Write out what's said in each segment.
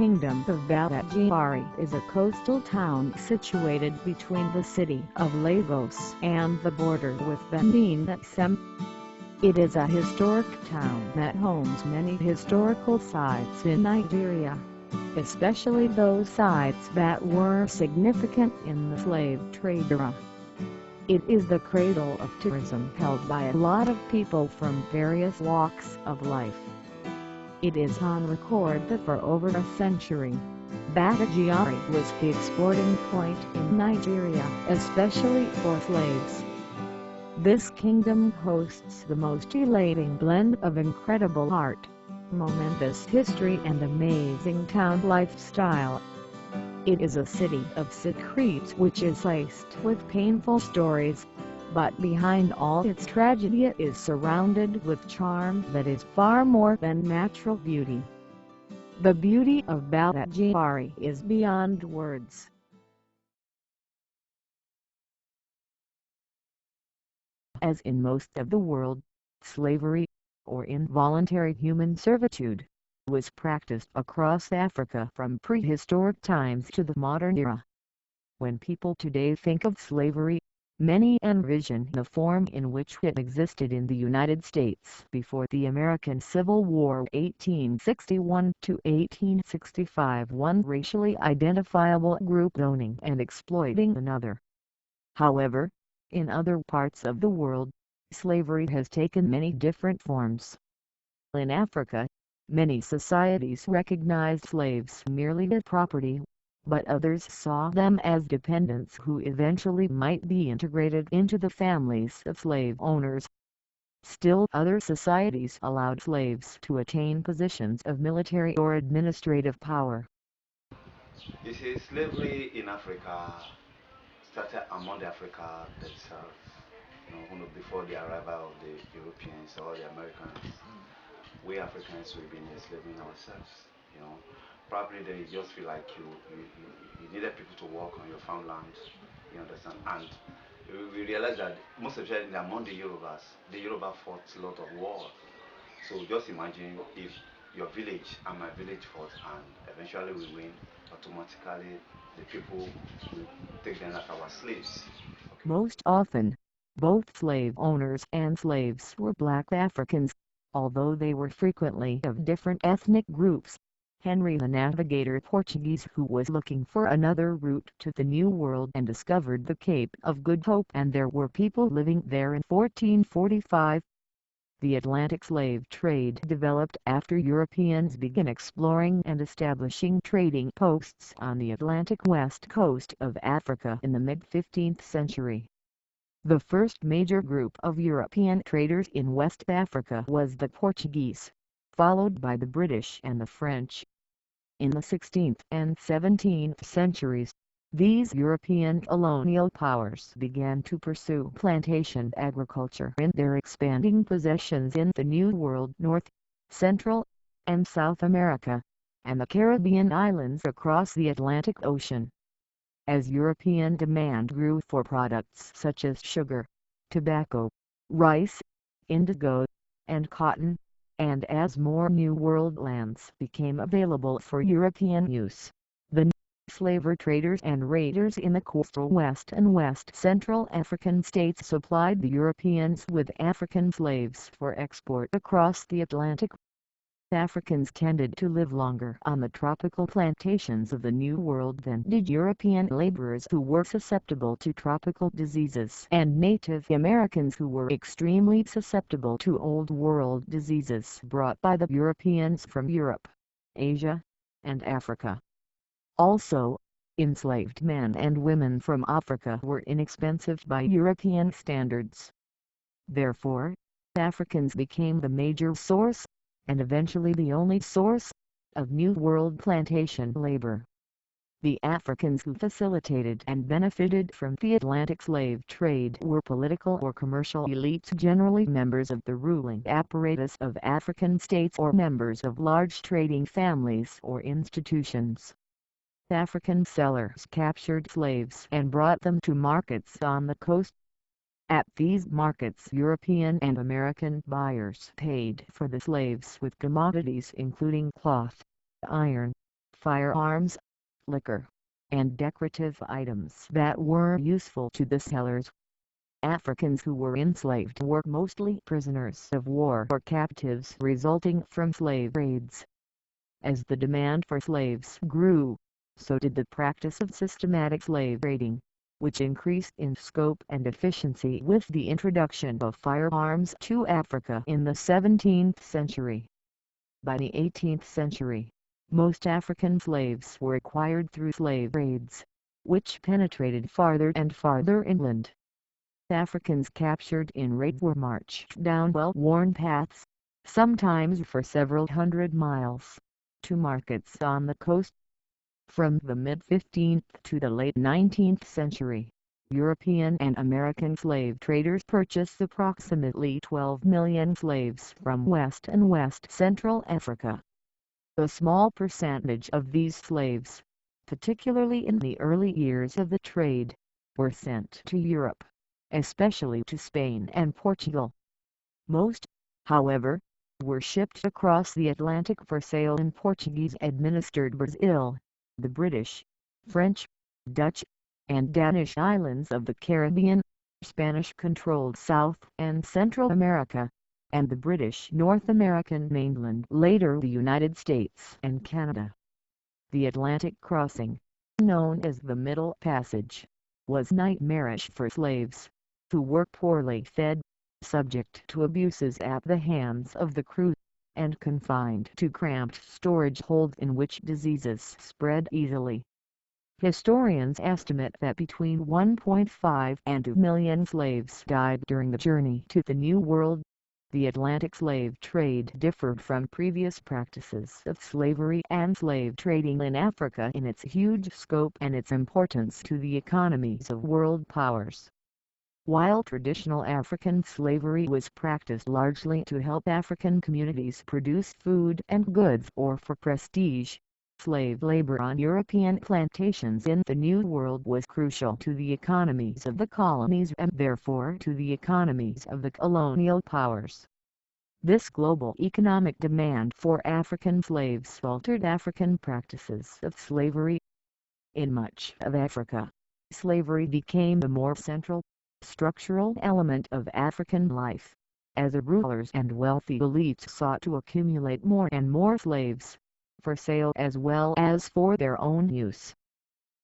Kingdom of Badagry is a coastal town situated between the city of Lagos and the border with Benin. It is a historic town that homes many historical sites in Nigeria, especially those sites that were significant in the slave trade era. It is the cradle of tourism held by a lot of people from various walks of life. It is on record that for over a century, Badagry was the exporting point in Nigeria, especially for slaves. This kingdom hosts the most elating blend of incredible art, momentous history and amazing town lifestyle. It is a city of secrets which is laced with painful stories, but behind all its tragedy it is surrounded with charm that is far more than natural beauty. The beauty of Badagry is beyond words. As in most of the world, slavery, or involuntary human servitude, was practiced across Africa from prehistoric times to the modern era. When people today think of slavery, many envision the form in which it existed in the United States before the American Civil War 1861 to 1865, one racially identifiable group owning and exploiting another. However, in other parts of the world, slavery has taken many different forms. In Africa, many societies recognized slaves merely as property, but others saw them as dependents who eventually might be integrated into the families of slave owners. Still other societies allowed slaves to attain positions of military or administrative power. You see, slavery in Africa started among the Africa themselves. Before the arrival of the Europeans or the Americans, we Africans we've been enslaving ourselves. You know, probably they just feel like you needed people to work on your farmland. You understand? And we realized that most especially among the Yoruba fought a lot of wars. So just imagine if your village and my village fought and eventually we win, automatically the people will take them as our slaves. Okay. Most often, both slave owners and slaves were black Africans, although they were frequently of different ethnic groups. Henry the Navigator Portuguese, who was looking for another route to the New World and discovered the Cape of Good Hope, and there were people living there in 1445. The Atlantic slave trade developed after Europeans began exploring and establishing trading posts on the Atlantic west coast of Africa in the mid-15th century. The first major group of European traders in West Africa was the Portuguese, followed by the British and the French. In the 16th and 17th centuries, these European colonial powers began to pursue plantation agriculture in their expanding possessions in the New World, North, Central, and South America, and the Caribbean islands across the Atlantic Ocean. As European demand grew for products such as sugar, tobacco, rice, indigo, and cotton, and as more New World lands became available for European use, the slaver traders and raiders in the coastal West and West Central African states supplied the Europeans with African slaves for export across the Atlantic. Africans tended to live longer on the tropical plantations of the New World than did European laborers who were susceptible to tropical diseases and Native Americans who were extremely susceptible to Old World diseases brought by the Europeans from Europe, Asia, and Africa. Also, enslaved men and women from Africa were inexpensive by European standards. Therefore, Africans became the major source, and eventually the only source, of New World plantation labor. The Africans who facilitated and benefited from the Atlantic slave trade were political or commercial elites, generally members of the ruling apparatus of African states or members of large trading families or institutions. African sellers captured slaves and brought them to markets on the coast. At these markets, European and American buyers paid for the slaves with commodities including cloth, iron, firearms, liquor, and decorative items that were useful to the sellers. Africans who were enslaved were mostly prisoners of war or captives resulting from slave raids. As the demand for slaves grew, so did the practice of systematic slave raiding, which increased in scope and efficiency with the introduction of firearms to Africa in the 17th century. By the 18th century, most African slaves were acquired through slave raids, which penetrated farther and farther inland. Africans captured in raids were marched down well-worn paths, sometimes for several hundred miles, to markets on the coast. From the mid-15th to the late 19th century, European and American slave traders purchased approximately 12 million slaves from West and West Central Africa. A small percentage of these slaves, particularly in the early years of the trade, were sent to Europe, especially to Spain and Portugal. Most, however, were shipped across the Atlantic for sale in Portuguese-administered Brazil, the British, French, Dutch, and Danish islands of the Caribbean, Spanish-controlled South and Central America, and the British North American mainland, later the United States and Canada. The Atlantic crossing, known as the Middle Passage, was nightmarish for slaves, who were poorly fed, subject to abuses at the hands of the crew, and confined to cramped storage holds in which diseases spread easily. Historians estimate that between 1.5 and 2 million slaves died during the journey to the New World. The Atlantic slave trade differed from previous practices of slavery and slave trading in Africa in its huge scope and its importance to the economies of world powers. While traditional African slavery was practiced largely to help African communities produce food and goods or for prestige, slave labor on European plantations in the New World was crucial to the economies of the colonies and therefore to the economies of the colonial powers. This global economic demand for African slaves altered African practices of slavery. In much of Africa, slavery became a more central, structural element of African life, as the rulers and wealthy elites sought to accumulate more and more slaves, for sale as well as for their own use.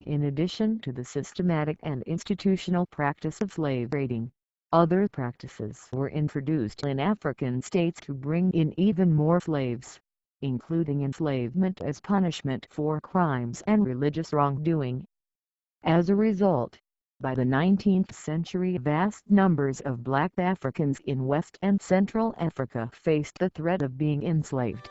In addition to the systematic and institutional practice of slave raiding, other practices were introduced in African states to bring in even more slaves, including enslavement as punishment for crimes and religious wrongdoing. As a result, by the 19th century vast numbers of black Africans in West and Central Africa faced the threat of being enslaved.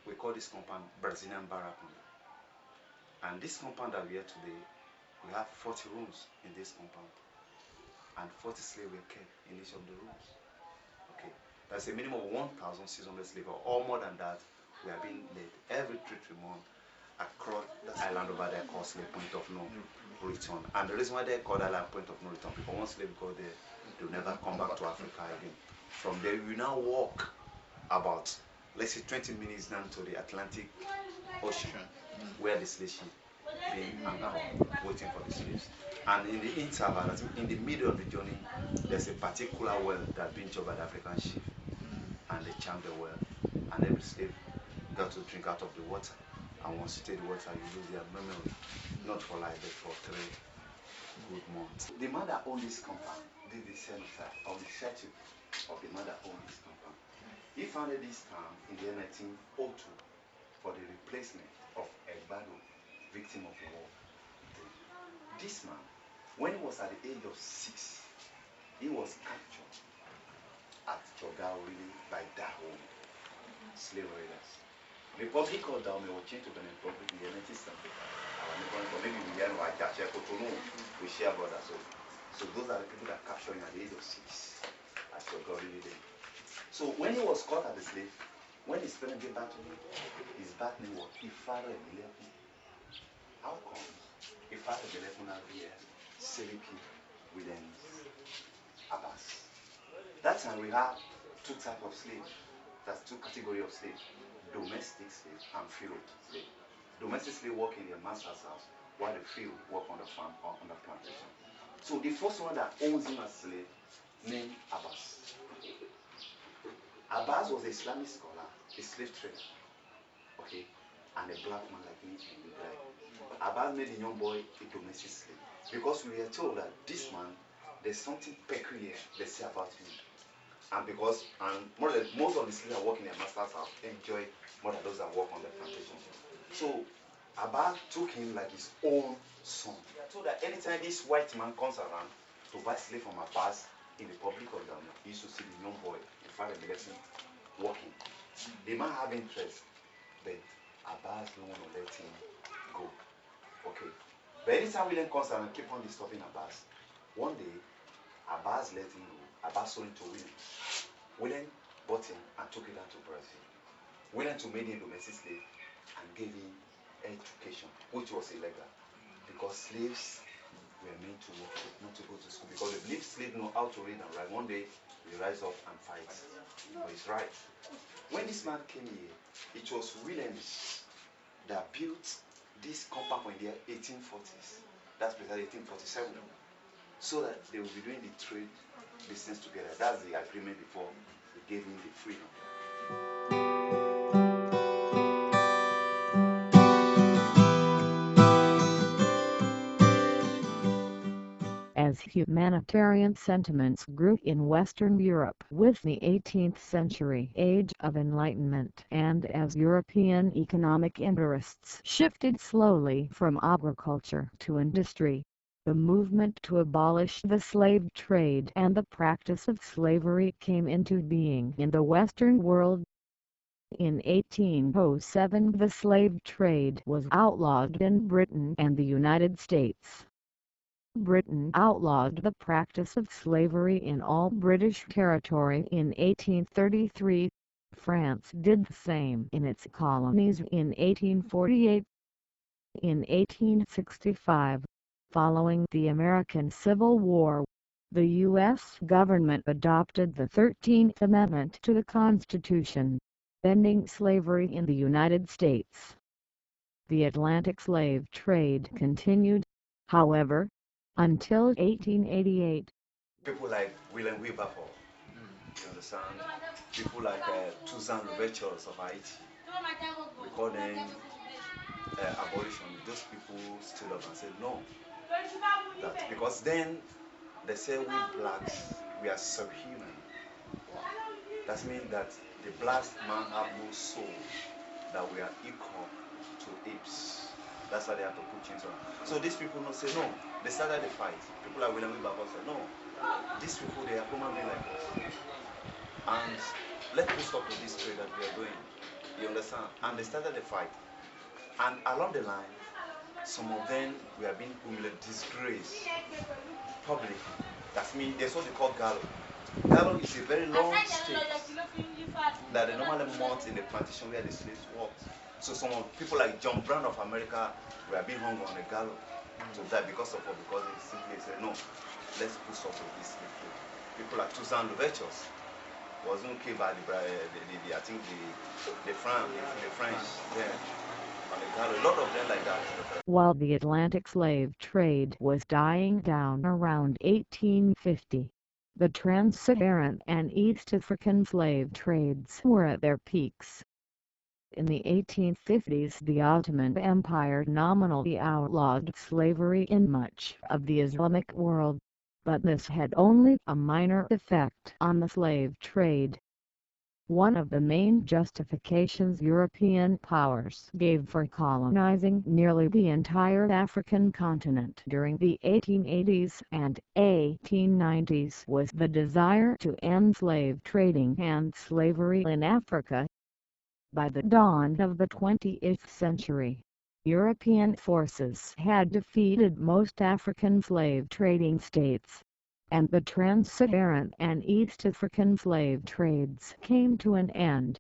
We call this compound Brazilian Baracoon. And this compound that we are today, we have 40 rooms in this compound. And 40 slaves were kept in each of the rooms. Okay, that's a minimum of 1,600 slaves, or more than that. We are being led every 3 months across the island over there called slave point of no return. And the reason why they call that island point of no return, because once slave go there, they'll never come back to Africa again. From there, we now walk about, let's say, 20 minutes down to the Atlantic Ocean, where the slave ship being anchored, waiting for the slaves. And in the interval, in the middle of the journey, there's a particular well that's being jobbed by the African ship, and they charm the well, and every slave got to drink out of the water. And once you take the water, you lose their memory, not for life, but for 3 good months. The man that owned this compound did the census of the statue of the man that owned this compound. He founded this town in the year 1902 for the replacement of a Badagry victim of the war. This man, when he was at the age of 6, he was captured at Badagry by Dahomey slave raiders. The Republic of Dahomey was changed to Benin Republic in the 19th century. Maybe we hear about Jache Cotonou, we share brothers. So those are the people that captured him at the age of 6 at Badagry. So when he was caught as a slave, when his parents gave back to him, his back name was Ifare Milepu. How come Ifare Milepu now here, Seliki? William Abbas. That time we had two types of slaves. That's two categories of slaves: domestic slave and field slave. Domestic slave work in their master's house, while the field work on the farm or on the plantation. So the first one that owns him as slave named Abbas. Abbas was an Islamic scholar, a slave trader, okay, and a black man like me and like. Abbas made the young boy a domestic slave because we were told that this man, there's something peculiar they say about him. And because most of the slaves that work in their master's house enjoy more than those that work on the plantation. So Abbas took him like his own son. So that anytime this white man comes around to buy slave from Abbas in the public of Ghana, he used to see the young boy in front of the election working. The man have interest, but Abbas don't want to let him go. Okay. But anytime William comes around and keep on disturbing Abbas, one day Abbas let him go. Abbas sold him to William. William bought him and took him down to Brazil. William to made him domestic slave and gave him education, which was illegal, because slaves were meant to work, not to go to school. Because they believe slaves know how to read and write. One day they rise up and fight for his right. When this man came here, it was William that built this compound in the 1840s. That's precisely 1847. So that they will be doing the trade business together. That's the agreement before they gave him the freedom. As humanitarian sentiments grew in Western Europe with the 18th century Age of Enlightenment, and as European economic interests shifted slowly from agriculture to industry, the movement to abolish the slave trade and the practice of slavery came into being in the Western world. In 1807 the slave trade was outlawed in Britain and the United States. Britain outlawed the practice of slavery in all British territory in 1833. France did the same in its colonies in 1848. In 1865, following the American Civil War, the U.S. government adopted the 13th Amendment to the Constitution, ending slavery in the United States. The Atlantic slave trade continued, however, until 1888. People like William Wilberforce, you understand? People like Toussaint Louverture of Haiti, we call them abolition. Those people stood up and said no. That because then they say we blacks, we are subhuman. That means that the black man have no soul, that we are equal to apes. That's why they have to put chains on. So these people don't say no. They started the fight. People like William Wilberforce said no. These people, they are human beings like us. And let's put stop to this trade that we are doing. You understand? And they started the fight. And along the line, some of them were being humiliated, disgraced, public. That means there's what they call gallows. Gallows is a very long stick that they normally mount in the plantation where the slaves worked. So some people like John Brown of America were being hung on a gallows to die because of what? Because they simply said no, let's put stop to this slave trade. People like Toussaint Louverture wasn't killed by I think the French there. A lot of them like that. While the Atlantic slave trade was dying down around 1850, the Trans-Saharan and East African slave trades were at their peaks. In the 1850s the Ottoman Empire nominally outlawed slavery in much of the Islamic world, but this had only a minor effect on the slave trade. One of the main justifications European powers gave for colonizing nearly the entire African continent during the 1880s and 1890s was the desire to end slave trading and slavery in Africa. By the dawn of the 20th century, European forces had defeated most African slave trading states, and the Trans-Saharan and East African slave trades came to an end.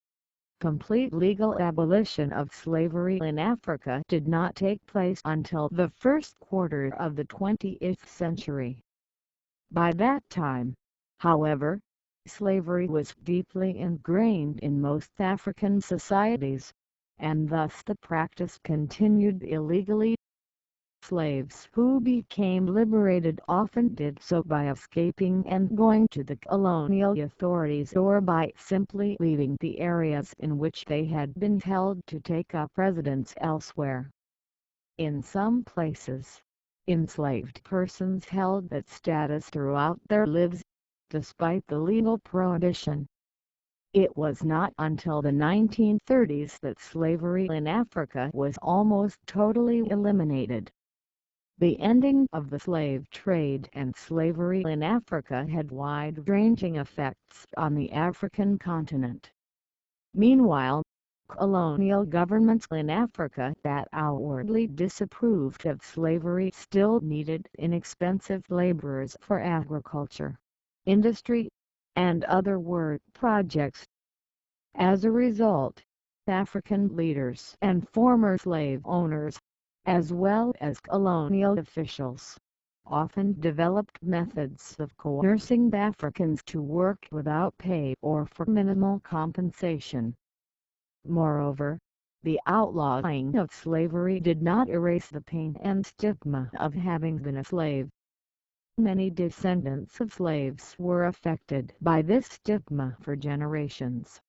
Complete legal abolition of slavery in Africa did not take place until the first quarter of the 20th century. By that time, however, slavery was deeply ingrained in most African societies, and thus the practice continued illegally. Slaves who became liberated often did so by escaping and going to the colonial authorities or by simply leaving the areas in which they had been held to take up residence elsewhere. In some places, enslaved persons held that status throughout their lives, despite the legal prohibition. It was not until the 1930s that slavery in Africa was almost totally eliminated. The ending of the slave trade and slavery in Africa had wide-ranging effects on the African continent. Meanwhile, colonial governments in Africa that outwardly disapproved of slavery still needed inexpensive laborers for agriculture, industry, and other work projects. As a result, African leaders and former slave owners, as well as colonial officials, often developed methods of coercing Africans to work without pay or for minimal compensation. Moreover, the outlawing of slavery did not erase the pain and stigma of having been a slave. Many descendants of slaves were affected by this stigma for generations.